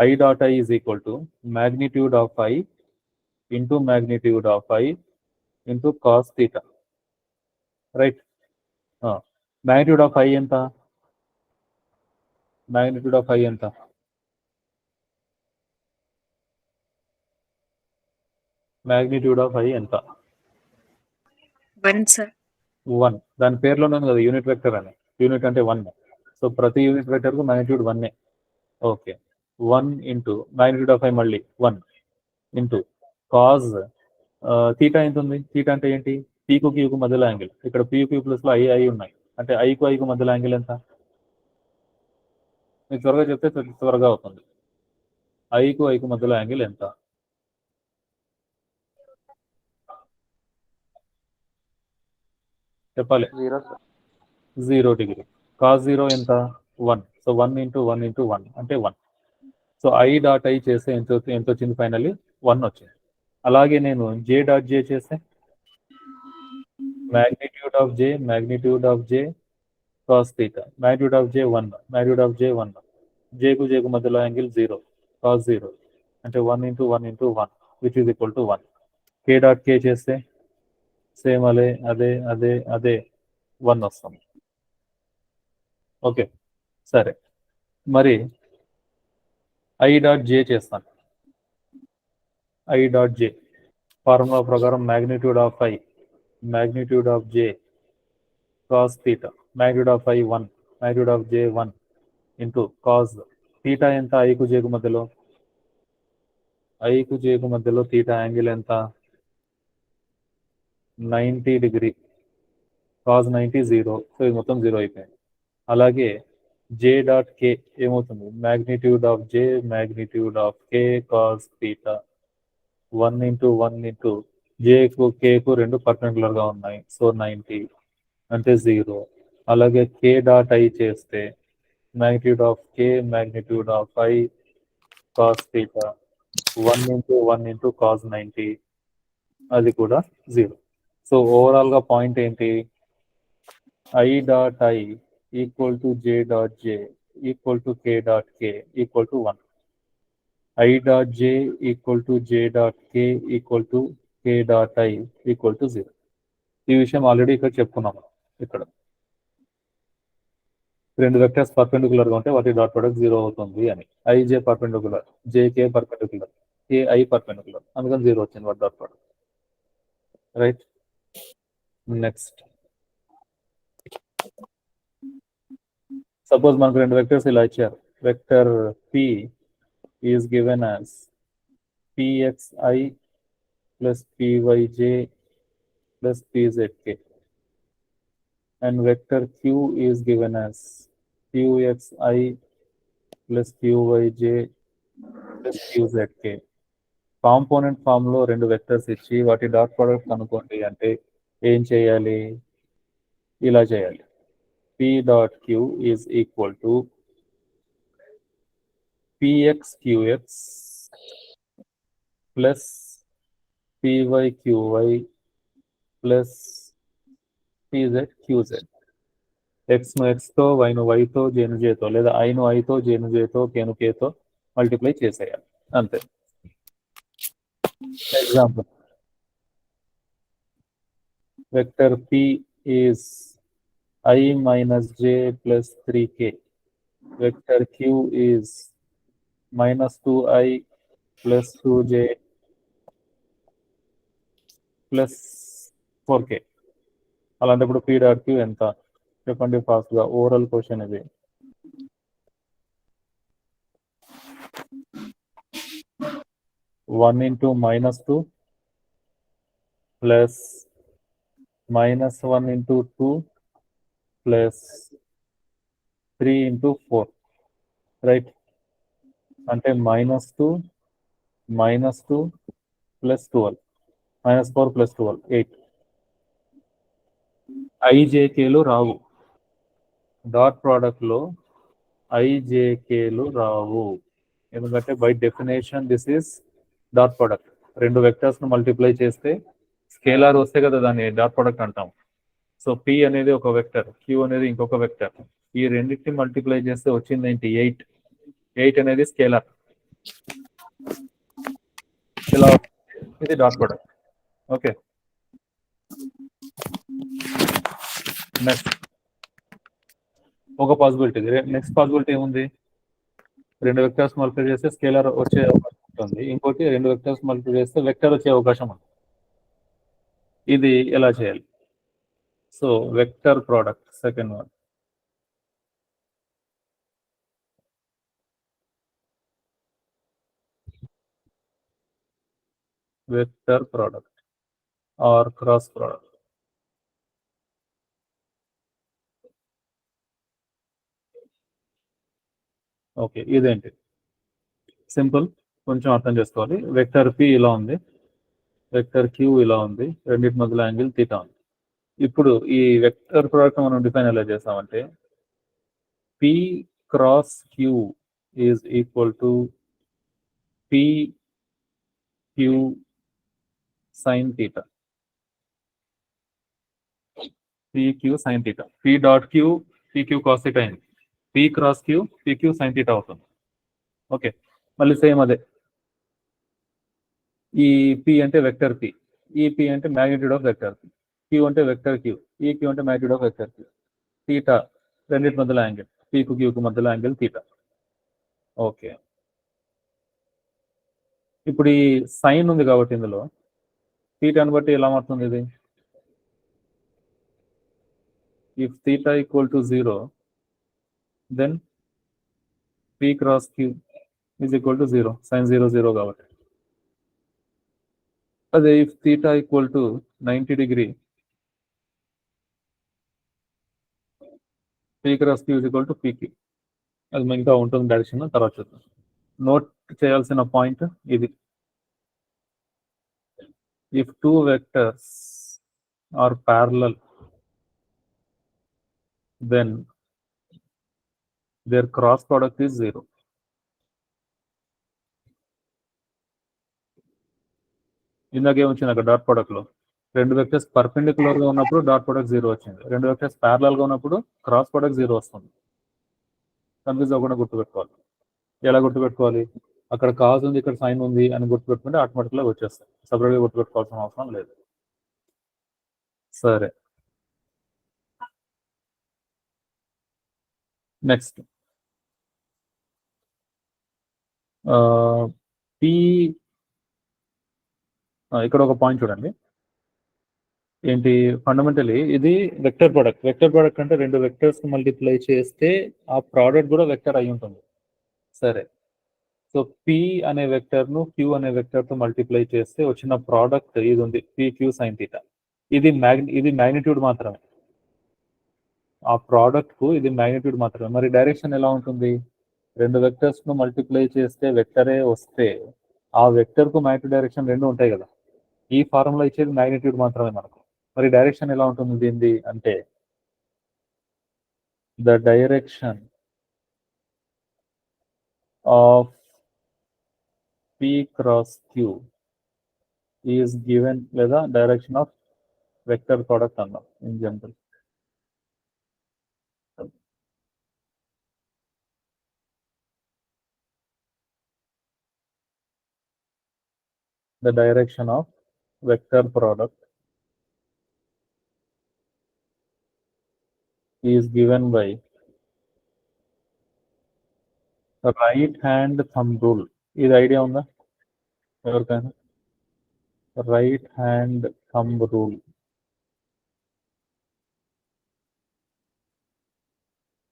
I dot I is equal to magnitude of I into magnitude of I into cos theta. Right, magnitude of I ఎంత? magnitude of I ఎంత? magnitude of I ఎంత? 1 sir. 1. దాని పేరులోనే ఉంది కదా unit vector అని. Unit అంటే 1. సో ప్రతి యూనిట్ వెక్టర్ కు magnitude 1. Okay, 1 into magnitude of I మళ్ళీ 1 ఇంటూ కాజ్ తీటా ఎంత ఉంది? తీటా అంటే ఏంటి? పీకు క్యూకు మధ్యలో యాంగిల్. ఇక్కడ పీకు ప్లస్లో ఐ ఉన్నాయి. అంటే ఐకు ఐకు మధ్యలో యాంగిల్ ఎంత? మీకు త్వరగా చెప్తే త్వరగా అవుతుంది. ఐకు మధ్యలో యాంగిల్ ఎంత? చెప్పాలి. 0 డిగ్రీ. కాస్ 0 ఎంత? 1. సో 1 ఇంటూ 1 ఇంటూ 1 అంటే 1. సో ఐ డాట్ ఐ చేస్తే ఎంత వచ్చింది? ఫైనల్లీ 1 వచ్చింది. అలాగే నేను జే డాట్ జే చేస్తే magnitude of j cos theta, magnitude of j 1, magnitude of j 1, j కు మధ్యలో యాంగిల్ 0, cos 0 అంటే 1 into 1 into 1 which is equal to 1. k dot k చేస్తే సేమ్ అదే 1 వస్తుంది. ఓకే, సరే. మరి ఐ డాట్ జే చేస్తాను. ఐ డాట్ జే ఫార్ములా ప్రకారం magnitude of j cos theta, magnitude of I 1, magnitude of j 1 into cos theta ఎంత? IQOO జేకు మధ్యలో theta angle ఎంత? 90 డిగ్రీ. cos 90 0. సో ఇది మొత్తం 0 అయిపోయింది. అలాగే j డాట్ k ఏమవుతుంది? magnitude of k cos theta 1 into j కు k కు రెండు పర్పెండిక్యులర్ గా ఉన్నాయి. సో 90 అంటే 0. అలాగే k డాట్ i చేస్తే magnitude of k magnitude of I cos theta 1 into cos 90 అది కూడా 0. సో ఓవరాల్ గా పాయింట్ ఏంటి? I dot I equal to j dot j equal to k dot k equal to 1. I dot j equal to j dot k equal to k dot I equal to 0. ఈ విషయం already ఇక్కడ చెప్పుకున్నాము. ఇక్కడ రెండు vectors perpendicular గా ఉంటే వాటి dot product 0 అవుతుంది అని. IJ perpendicular, JK perpendicular, KI perpendicular, అందుకని 0 వచ్చింది వాటి dot product. Right. Next, suppose మనకు రెండు వెక్టర్స్ ఇలా ఇచ్చారు. Vector P is given as PXI plus PYJ plus PZK and vector Q is given as qxi plus qyj plus qzk. Component form లో రెండు vectors ఇచ్చి వాటి డాట్ ప్రొడక్ట్ కనుక్కోండి అంటే ఏం చేయాలి? ఇలా చేయాలి. p dot q is equal to pxqx plus pyqy plus pzqz. X ను ఎక్స్ తో, వై ను వై తో, జేను జేతో, లేదా ఐ ను ఐ తో, జేను జేతో, కేను కేతో మల్టిప్లై చేసేయాలి. అంతే. Example, vector P is I minus j plus 3k. Vector q is minus 2i plus 2j plus 4k. అలాంటప్పుడు p డాట్ q ఎంత? చెప్పండి ఫాస్ట్ గా. ఓవరాల్ క్వశ్చన్ ఇది. One into -2 plus -1 into 2 plus 3 into 4. Right. అంటే -2 plus 12 -4 plus 12 8. ఐజేకేలు రావు dot product లో. ఐజేకేలు రావు ఎందుకంటే by definition this is dot product. రెండు vectors ను మల్టిప్లై చేస్తే స్కేలార్ వస్తే కదా దాన్ని డాట్ ప్రోడక్ట్ అంటాం. సో పి అనేది ఒక వెక్టర్, క్యూ అనేది ఇంకొక వెక్టర్. ఈ రెండింటిని మల్టిప్లై చేస్తే వచ్చింది ఏంటి? 8. 8 అనేది స్కేలార్. ఇలా ఇది డాట్ ప్రోడక్ట్. ఓకే. నెక్స్ట్ ఒక పాసిబిలిటీ. నెక్స్ట్ పాసిబిలిటీ ఏముంది? రెండు వెక్టర్స్ మల్టిప్లై చేస్తే స్కేలార్ వచ్చే అవకాశం ఉంటుంది. ఇంకోటి రెండు వెక్టర్స్ మల్టిప్లై చేస్తే వెక్టర్ వచ్చే అవకాశం ఉంది. ఇది ఎలా చేయాలి? So vector product second one. Vector product or cross product. Okay, ఇదేంటి సింపుల్, కొంచెం అర్థం చేసుకోవాలి. వెక్టర్ పి ఇలా ఉంది, వెక్టర్ క్యూ ఇలా ఉంది, రెండింటి మధ్యలో యాంగిల్ తీటా ఉంది. ఇప్పుడు ఈ వెక్టర్ ప్రోడక్ట్ మనం డిఫైన్ ఎలా చేసామంటే P cross Q is equal to P Q sine theta. PQ sin theta. P dot Q, PQ cos theta అయింది. P cross Q, PQ sin theta అవుతుంది. ఓకే, మళ్ళీ same అదే. ఈ P అంటే vector P, ఈ P అంటే magnitude of vector P, Q అంటే vector Q, ఈ Q అంటే magnitude of vector Q. Theta రెండింటి మధ్యలో యాంగిల్, Pకు Qకు మధ్యలో యాంగిల్ తీటా. ఓకే, ఇప్పుడు ఈ సైన్ ఉంది కాబట్టి ఇందులో తీటాను బట్టి ఎలా మారుతుంది ఇది? If theta equal to 0, then P cross Q is equal to 0, sine 0 0 కాబట్టి. అదే if theta equal to 90 degree, P cross Q is equal to PQ. అది ఇంకా ఉంటుంది డైరెక్షన్, తర్వాత చూద్దాం. నోట్ చేయాల్సిన పాయింట్ ఇది. If two vectors are parallel, then their cross product is 0. ఇందాకే వచ్చింది అక్కడ డాట్ ప్రోడక్ట్ లో, రెండు వెక్టర్స్ పర్పెండిక్యులర్ గా ఉన్నప్పుడు డాట్ ప్రోడక్ట్ 0 వచ్చింది, రెండు వెక్టర్స్ ప్యారలల్ గా ఉన్నప్పుడు క్రాస్ ప్రోడక్ట్ 0 వస్తుంది. కన్ఫ్యూజ్ అవ్వకుండా గుర్తుపెట్టుకోవాలి. ఎలా గుర్తుపెట్టుకోవాలి? అక్కడ కాజ్ ఉంది, ఇక్కడ సైన్ ఉంది అని గుర్తుపెట్టుకుంటే ఆటోమేటిక్గా వచ్చేస్తాయి. సపరేట్గా గుర్తుపెట్టుకోవాల్సిన అవసరం లేదు. సరే, నెక్స్ట్ పి, ఇక్కడ ఒక పాయింట్ చూడండి. ఏంటి ఫండమెంటలీ ఇది వెక్టర్ ప్రోడక్ట్. వెక్టర్ ప్రోడక్ట్ అంటే రెండు వెక్టర్స్ మల్టిప్లై చేస్తే ఆ ప్రోడక్ట్ కూడా వెక్టర్ అయి ఉంటుంది. సరే, సో పి అనే వెక్టర్ను క్యూ అనే వెక్టర్తో మల్టిప్లై చేస్తే వచ్చిన ప్రోడక్ట్ ఇది ఉంది, పి క్యూ సైన్ థీటా. ఇది మ్యాగ్నిట్యూడ్ మాత్రమే, ఆ ప్రోడక్ట్ కు ఇది మ్యాగ్నిట్యూడ్ మాత్రమే. మరి డైరెక్షన్ ఎలా ఉంటుంది? రెండు వెక్టర్స్ ను మల్టిప్లై చేస్తే వెక్టరే వస్తే ఆ వెక్టర్ కు మ్యాగ్నిట్యూడ్ డైరెక్షన్ రెండు ఉంటాయి కదా. ఈ ఫార్ములా ఇచ్చేది మ్యాగ్నిట్యూడ్ మాత్రమే మనకు. మరి డైరెక్షన్ ఎలా ఉంటుంది దీనిది అంటే the direction of P cross Q is given, లేదా డైరెక్షన్ ఆఫ్ వెక్టర్ ప్రోడక్ట్ అన్నాం in general. The direction of vector product is given by right hand thumb rule. ఇది ఐడియా ఉందా ఎవరికైనా? Right hand thumb rule.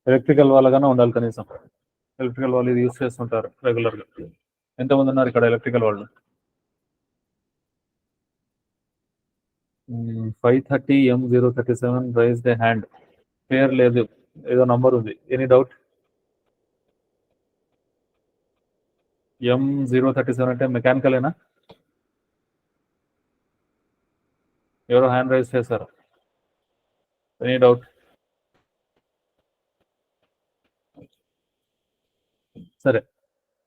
Electrical వాళ్ళగానే ఉండాలి కనీసం. Electrical వాళ్ళు ఇది యూస్ చేస్తుంటారు రెగ్యులర్గా. ఎంతమంది ఉన్నారు ఇక్కడ ఎలక్ట్రికల్ వాళ్ళు? 530 M037 రైజ్ ద హ్యాండ్. పేరు లేదు, ఏదో నంబర్ ఉంది. Any doubt? M037 అంటే మెకానికలేనా? ఎవరో హ్యాండ్ రైజ్ చేశారు. Any doubt? సరే,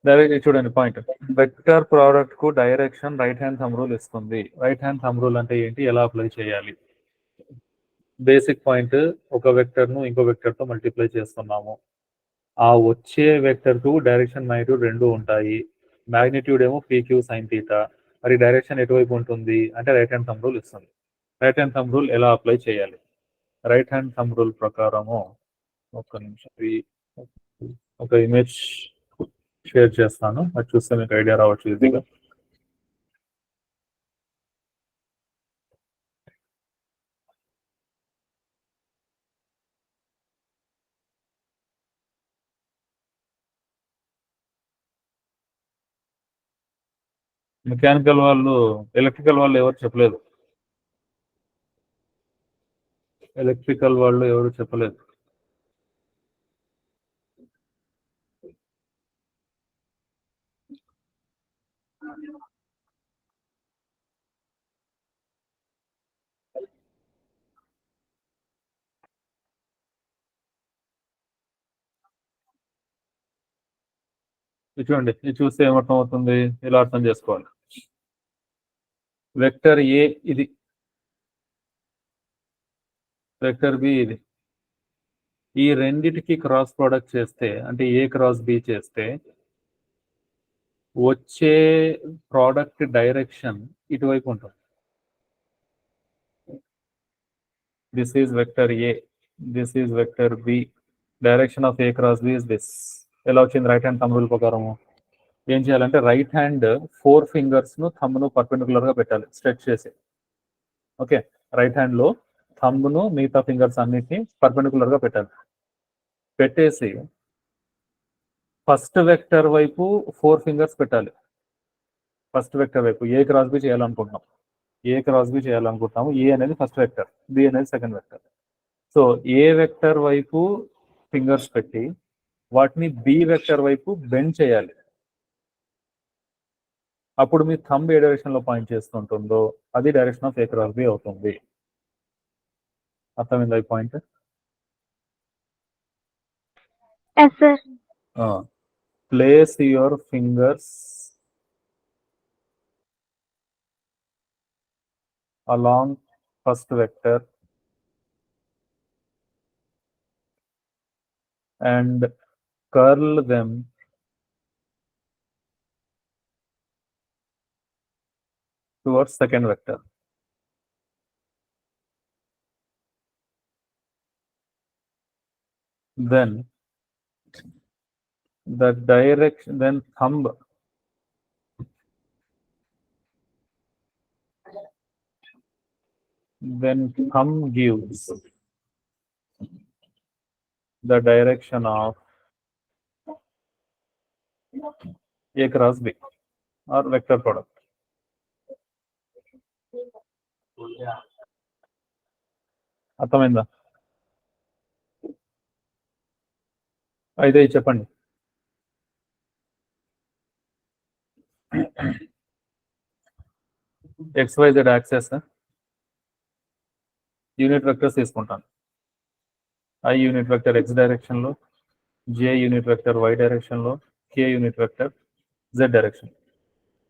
డైరెక్ట్ చూడండి పాయింట్. వెక్టర్ ప్రోడక్ట్ కు direction right hand thumb rule ఇస్తుంది. రైట్ హ్యాండ్ థంబ్ రూల్ అంటే ఏంటి, ఎలా అప్లై చేయాలి? బేసిక్ పాయింట్, ఒక వెక్టర్ ను ఇంకో వెక్టర్ తో మల్టిప్లై చేస్తున్నాము. ఆ వచ్చే వెక్టర్ కు డైరెక్షన్ మ్యాగ్నిట్యూడ్ రెండు ఉంటాయి. మ్యాగ్నిట్యూడ్ ఏమో PQ sin θ. మరి డైరెక్షన్ ఎటువైపు ఉంటుంది అంటే రైట్ హ్యాండ్ థంబ్ రూల్ ఇస్తుంది. రైట్ హ్యాండ్ థంబ్ రూల్ ఎలా అప్లై చేయాలి? రైట్ హ్యాండ్ థంబ్ రూల్ ప్రకారము ఒక్క నిమిషం ఒక ఇమేజ్ షేర్ చేస్తాను, అది చూస్తే మీకు ఐడియా రావచ్చు ఈజీగా. మెకానికల్ వాళ్ళు, ఎలక్ట్రికల్ వాళ్ళు ఎవరు చెప్పలేదు. ఎలక్ట్రికల్ వాళ్ళు ఎవరు చెప్పలేదు. ఇది చూడండి, ఇది చూస్తే ఏమర్థం అవుతుంది, ఇలా అర్థం చేసుకోవాలి. వెక్టర్ ఏ ఇది, వెక్టర్ బి ఇది. ఈ రెండిటికి క్రాస్ ప్రోడక్ట్ చేస్తే, అంటే ఏ క్రాస్ బి చేస్తే వచ్చే ప్రోడక్ట్ డైరెక్షన్ ఇటువైపు ఉంటుంది. This is vector A, this is vector B, direction of A cross B is this. ఎలా వచ్చింది? రైట్ హ్యాండ్ థంబ్ రూల్ ప్రకారము ఏం చేయాలంటే రైట్ హ్యాండ్ 4 ఫింగర్స్ ను థంబ్ ను పర్పెండిక్యులర్ గా పెట్టాలి, స్ట్రెచ్ చేసి. ఓకే, రైట్ హ్యాండ్ లో థంబ్ ను మిగతా ఫింగర్స్ అన్నిటిని పర్పెండిక్యులర్ గా పెట్టాలి. పెట్టేసి ఫస్ట్ వెక్టర్ వైపు 4 ఫింగర్స్ పెట్టాలి. ఫస్ట్ వెక్టర్ వైపు ఏ క్రాస్ బి చేయాలనుకుంటున్నాం, ఏ క్రాస్ బి చేయాలనుకుంటున్నాము. ఏ అనేది ఫస్ట్ వెక్టర్, బి అనేది second vector. So A vector వైపు ఫింగర్స్ పెట్టి వాటిని బి వెక్టర్ వైపు బెండ్ చేయాలి. అప్పుడు మీ థంబ్ ఏ డైరెక్షన్ లో పాయింట్ చేస్తుంటుందో అది direction of A cross B అవుతుంది. అర్థమైందా ఈ పాయింట్? Yes, sir. Place your fingers along first vector and curl them towards second vector. Then the direction, then thumb gives the direction of A cross B or vector product. అర్థమైందా? అయితే చెప్పండి. XYZ access unit vectors తీసుకుంటాను. I unit vector X direction లో, J unit vector Y direction లో, K unit vector Z direction.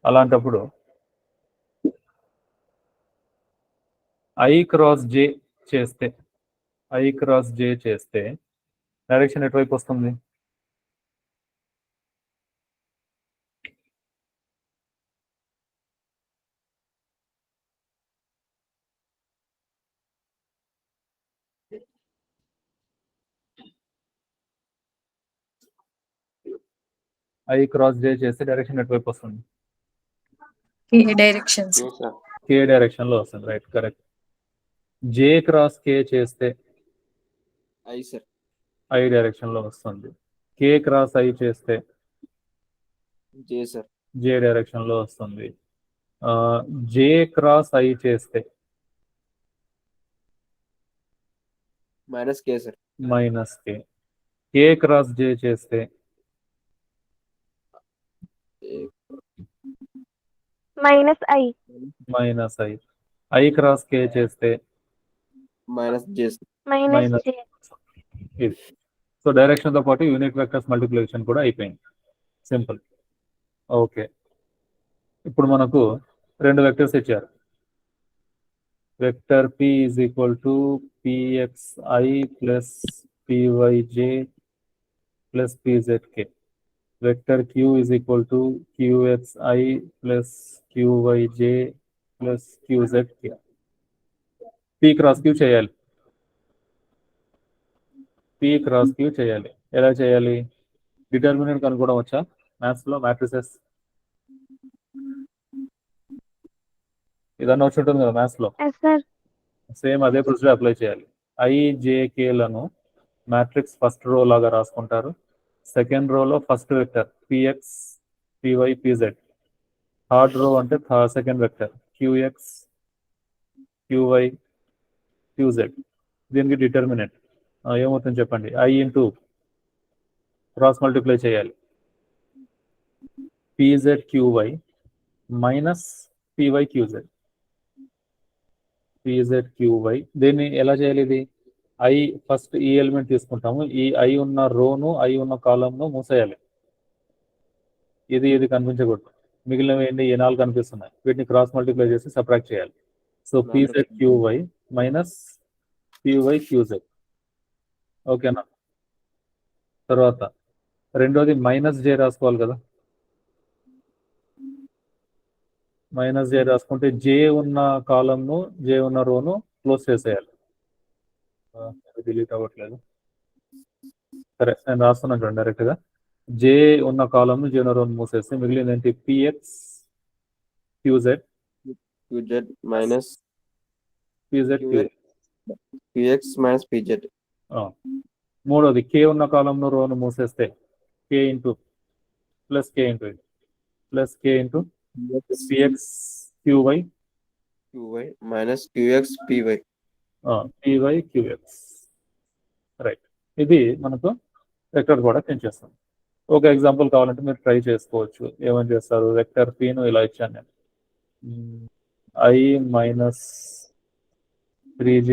అలాంటప్పుడు I cross J చేస్తే, I cross J చేస్తే direction ఎటువైపు వస్తుంది? I క్రాస్ J చేస్తే డైరెక్షన్ ఎటువైపు వస్తుంది? K direction, sir. K direction లో వస్తుంది. Right, correct. J cross K చేస్తే I డైరెక్షన్ లో వస్తుంది. K క్రాస్ I చేస్తే J డైరెక్షన్ లో వస్తుంది. J క్రాస్ I చేస్తే minus K. K cross J చేస్తే Minus I. Minus I. I cross K చేస్తే Minus మైనస్ J. ఇది. సో డైరెక్షన్ తో పాటు యూనిట్ వెక్టర్స్ మల్టిప్లికేషన్ కూడా అయిపోయింది. సింపుల్. ఓకే, ఇప్పుడు మనకు 2 వెక్టర్స్ ఇచ్చారు. Vector P is equal to PXI plus PYJ plus PZK. Vector Q is equal to QXI plus QYJ plus QZK. P cross Q చేయాలి. P cross Q చేయాలి. ఎలా చేయాలి? Determinant కనుక్కోవడం వచ్చా మ్యాథ్స్ లో? మ్యాట్రిసెస్ ఇదన్నా వచ్చి ఉంటుంది కదా మ్యాథ్స్ లో. Yes, sir. సేమ్ అదే ప్రొసీజర్ అప్లై చేయాలి. IJKలను మ్యాట్రిక్స్ ఫస్ట్ రో లాగా రాసుకుంటారు. సెకండ్ రోలో first vector PX PY PZ, third row అంటే second vector QX QY QZ. దీనికి డిటర్మినెంట్ ఏమవుతుంది చెప్పండి. I ఇంటూ క్రాస్ మల్టిప్లై చేయాలి PZQY మైనస్ PYQZ. PZQY దీన్ని ఎలా చేయాలి? ఇది I ఫస్ట్ ఈ ఎలిమెంట్ తీసుకుంటాము. ఈ I ఉన్న రోను I ఉన్న కాలంను మూసేయాలి. ఇది కనిపించకూడదు. మిగిలినవి ఏంటి? ఈ 4 కనిపిస్తున్నాయి. వీటిని క్రాస్ మల్టిప్లై చేసి సబ్ట్రాక్ట్ చేయాలి. So PZQY minus PYQZ. ఓకేనా? తర్వాత రెండోది మైనస్ J రాసుకోవాలి కదా. మైనస్ J రాసుకుంటే J ఉన్న కాలంను J ఉన్న రోను క్లోజ్ చేసేయాలి. డిలీట్ అవ్వట్లేదు. సరే నేను రాస్తున్నాను చూడండి డైరెక్ట్గా. J ఉన్న కాలంను J ఉన్న రోను మూసేస్తే మిగిలింది ఏంటి? PX QZ minus PZ QX minus PZ. మూడోది K ఉన్న కాలంలో రోను మూసేస్తే K into plus K into plus K into PX QY minus QX PY. PY QX. Right. ఇది మనకు వెక్టర్ ప్రోడక్ట్ ఏం చేస్తాం. ఒక ఎగ్జాంపుల్ కావాలంటే మీరు ట్రై చేసుకోవచ్చు. ఏమని చేస్తారు? వెక్టర్ Pను ఇలా ఇచ్చాను నేను. I minus 3J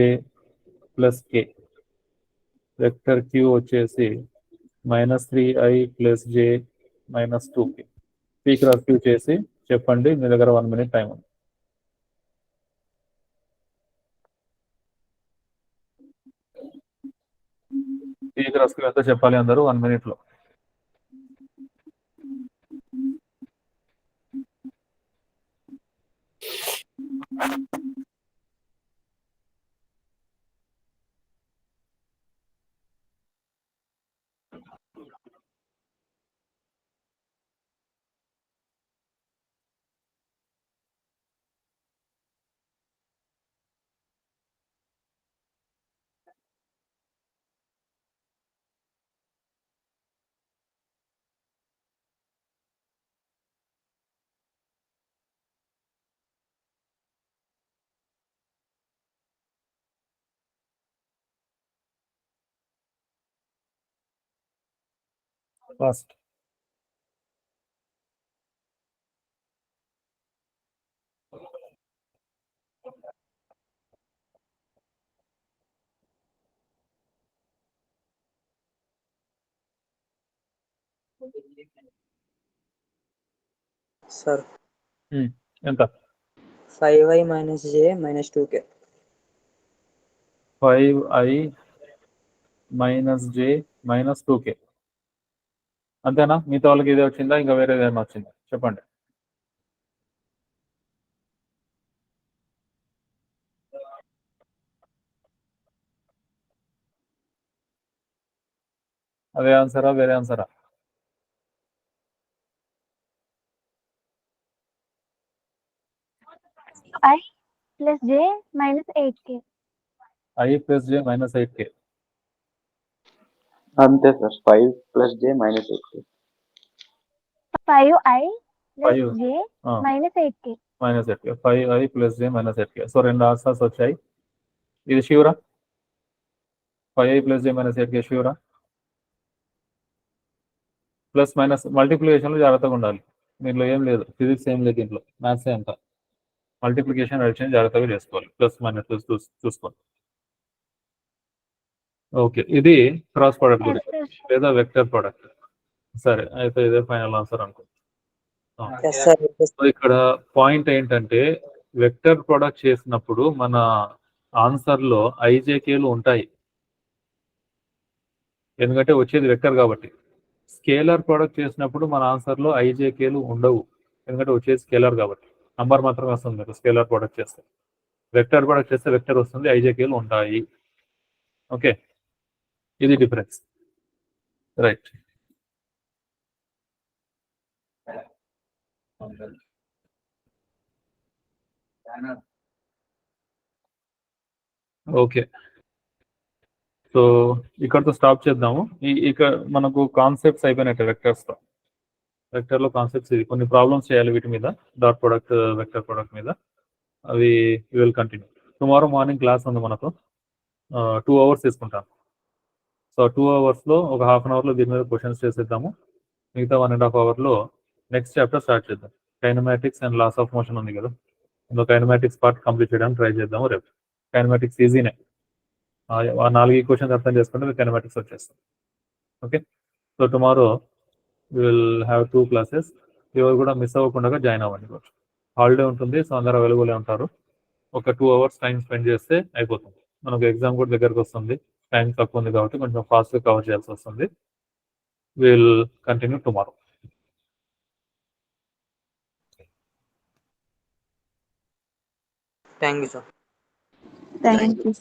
plus K. Vector Q వచ్చేసి minus 3I plus J minus 2K. P cross Q చేసి చెప్పండి. మీ దగ్గర 1 minute టైం ఉంది. P క్రాస్ Q ఎంత చెప్పాలి అందరూ 1 minute లో. ఫస్ట్ సార్ ఎంత? 5i minus j minus 2k. 5I minus J minus 2K. అంతేనా? మిగతా వాళ్ళకి ఇదే వచ్చిందా? ఇంకా వేరే ఏదైనా వచ్చిందా? చెప్పండి. అదే ఆన్సరా? వేరే ఆన్సరా? I plus j minus 8k. I plus J minus 8K. అంతే sir. 5 plus J minus 8K. 5i plus 5 j minus 8k. Minus 8K. 5I plus J minus 8K. So 2 answers వచ్చాయి. ఇది ష్యూరా? 5I plus J minus 8K ష్యూరా? Plus minus మల్టిప్లికేషన్లో జాగ్రత్తగా ఉండాలి. దీంట్లో ఏం లేదు, ఫిజిక్స్ ఏం లేదు, దీంట్లో మ్యాథ్సే అంతా. మల్టిప్లికేషన్ అడిషన్ జాగ్రత్తగా చేసుకోవాలి. ప్లస్ మైనస్ చూసుకోండి. ఓకే, ఇది క్రాస్ ప్రోడక్ట్ గురించి లేదా వెక్టర్ ప్రోడక్ట్. సరే, అయితే ఇదే ఫైనల్ ఆన్సర్ అనుకో. Yes, sir. సో ఇక్కడ పాయింట్ ఏంటంటే వెక్టర్ ప్రోడక్ట్ చేసినప్పుడు మన ఆన్సర్లో IJKలు ఉంటాయి, ఎందుకంటే వచ్చేది వెక్టర్ కాబట్టి. స్కేలర్ ప్రోడక్ట్ చేసినప్పుడు మన ఆన్సర్లో IJKలు ఉండవు, ఎందుకంటే వచ్చేది స్కేలర్ కాబట్టి. నంబర్ మాత్రమే వస్తుంది మీకు స్కేలర్ ప్రోడక్ట్ చేస్తే. వెక్టర్ ప్రోడక్ట్ చేస్తే వెక్టర్ వస్తుంది, IJKలు ఉంటాయి. ఓకే, ఇది డిఫరెన్స్. రైట్. ఓకే, సో ఇక్కడతో స్టాప్ చేద్దాము. ఇక మనకు కాన్సెప్ట్స్ అయిపోయినట్టు వెక్టర్స్తో. వెక్టర్లో కాన్సెప్ట్స్ ఇది, కొన్ని ప్రాబ్లమ్స్ చేయాలి వీటి మీద, డాట్ ప్రొడక్ట్ వెక్టర్ ప్రొడక్ట్ మీద. అవి will continue. Tomorrow morning class ఉంది మనకు, 2 hours తీసుకుంటాను. సో 2 hours ఒక హాఫ్ అన్ అవర్లో దీని మీద క్వశ్చన్స్ చేసేద్దాము. మిగతా 1.5 hourలో నెక్స్ట్ చాప్టర్ స్టార్ట్ చేద్దాం. Kinematics and laws of motion ఉంది కదా, ఇందులో కైనమాటిక్స్ పార్ట్ కంప్లీట్ చేయడానికి ట్రై చేద్దాము రేపు. కైనమాటిక్స్ ఈజీనే, 4 ఈక్వేషన్స్ అర్థం చేసుకుంటే కైనమాటిక్స్ వచ్చేస్తాం. Okay, so tomorrow will have 2 classes. ఎవరు కూడా మిస్ అవ్వకుండా జాయిన్ అవ్వండి. హాలిడే ఉంటుంది, సో అందరూ అవైలబుల్ ఉంటారు. ఒక 2 hours టైం స్పెండ్ చేస్తే అయిపోతుంది. మనకు ఎగ్జామ్ కూడా దగ్గరకు వస్తుంది, టైం తక్కువ ఉంది కాబట్టి కొంచెం ఫాస్ట్గా కవర్ చేయాల్సి వస్తుంది. Will continue tomorrow. Thank you, sir. Thank you.